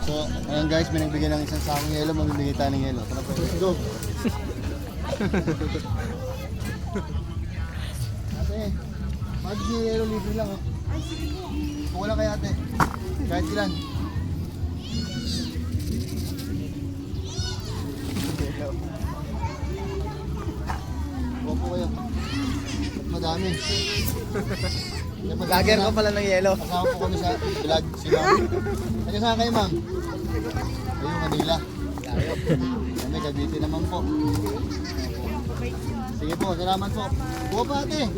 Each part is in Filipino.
So, ayun guys, may nagbigay ng isang sakong yelo, magbibigay tayo ng yelo. Tara po, let's go! Ate, pag yung yelo, libre lang oh. Kung wala kay ate, kahit ilan. Huwag po kayo. Madami. Lager ko pala ng yelo. Kasama po kami sa vlog. Sino? Kaya saan kayo, ma'am? Ayun, Manila. Kami, Cavite naman po. Sige po, salamat po. Buka pa ate.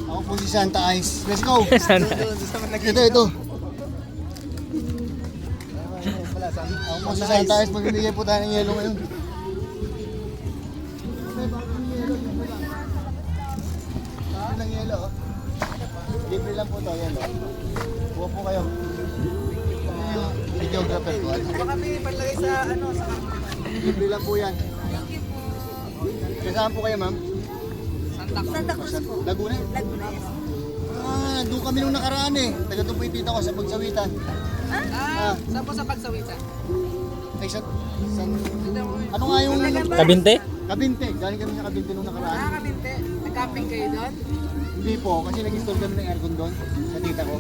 Ako po si Santa Ice. Let's go! Ito. Ako po si Santa Ice. Magbibigay po tayo ng yelo ngayon. Libre lang yelo. Libre lang po ito, yelo. Buka po kayo. Videographer po. Baka kami palagay sa ano, sa Libre lang po yan. Kasaan po kayo, ma'am? Santa Cruz po. Laguna? Laguna, yes. Doon kami nung nakaraan eh. Taga doon po yung tita ko sa Pagsawitan. saan po sa pagsawitan? Ay, ano nga yung... Kabinte? Kabinte. Galing kami sa Kabinte nung nakaraan. Kabinte. Nag-camping kayo doon? Hindi po, kasi nag-install kami ng aircon doon sa tita ko.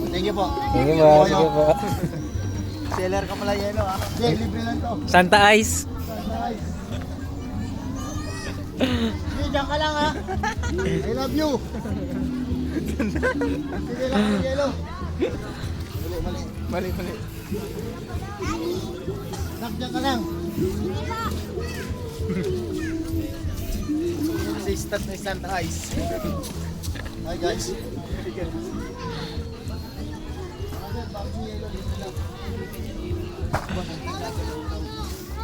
Thank you po. Sige po, sige po. Seller ka pala yelo ah. Yeah, libre lang to. Santa Ice. Nice. Sige, dyan ka lang ha. I love you. Sige lang ang yelo. Mali. Nak, dyan ka lang. Assistant ni Santa Ice. Hi guys.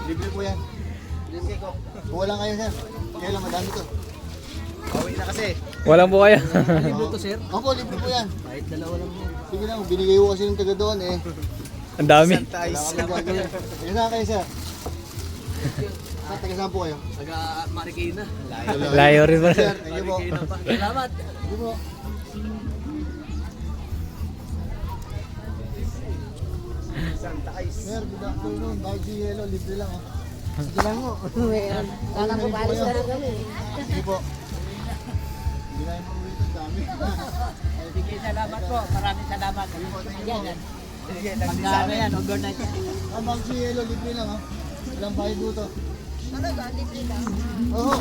Libre po yan. Libre ko. Kung wala kayo sir, kaya lang madami to. Bawi na kasi. Walang po kayo. Libre to sir. Opo, libre po yan. Kahit dalawa lang mo. Sige lang, binigay ko kasi ng taga doon eh. Ang dami. Santa Wala Ice. kami gagawin. Taga saan kayo sir? Taga saan po kayo? Taga Marikina. Layo rin po. Sir, thank you po. Salamat. Thank you po. Santa Ice. Sir, good afternoon. Baggy Yellow, libre lang oh. Sige lang mo. Meron. Kala ko palis na lang kami. Sige po. Hindi na yung mauwi ito, dami. Sige, salamat po. Maraming salamat. Yan. Sige, nagsasabi yan. Overnight yan. Baggy Yellow, libre lang oh. Walang bayad dito. Talaga, libre lang. Oo.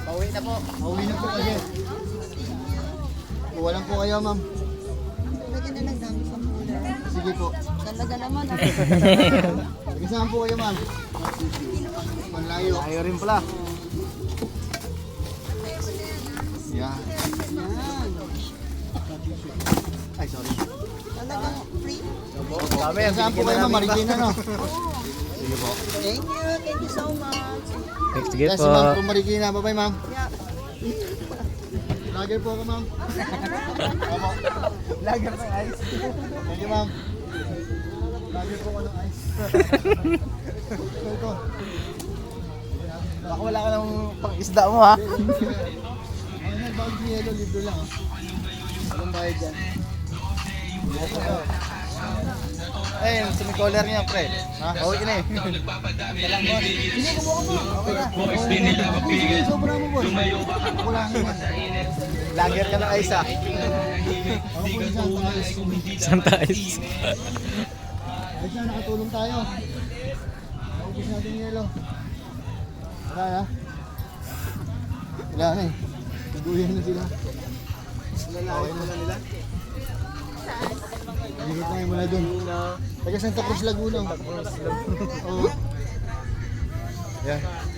Pauwi na po. Mauwi na po kasi. Kuha lang po kayo ma'am. Lagyan na lang dami sa mula. Sige po. Talaga naman. Taga saan po kayo ma'am? Manlayo. Ayaw rin pala. Yeah. Yan. Ay, sorry. Talagang free. Dami. Taga saan po kayo ma'am? Marikina no? Sige po. Thank you. Thank you so much. Sige Yes, po. ma'am po Marikina. Bye-bye ma'am. Yeah. Vlogger po ako ma'am. Opo. Lager ng ice. Thank you ma'am. Vlogger po ako ng ice. Ito. Baka wala ka ng pang-isda mo ha. Ano na, bagong yellow, libre lang oh. Walang bayad dyan. Eh, sumi-collar niya pre. Ha? Pauwi na eh. Hindi, kumuha mo. Okay na. Sige, sobra mo boss. Wala naman. Lager ka ng ice ha. Ako po si Santa Ice. Santa Ice. Ay siya, nakatulong tayo. Naubos natin yung yellow. Wala na. Wala na eh. Naguyan na sila. Lalawin mo na nila. Nagigit na mula dun. Taga Santa Cruz, Laguna. Oo. Yan.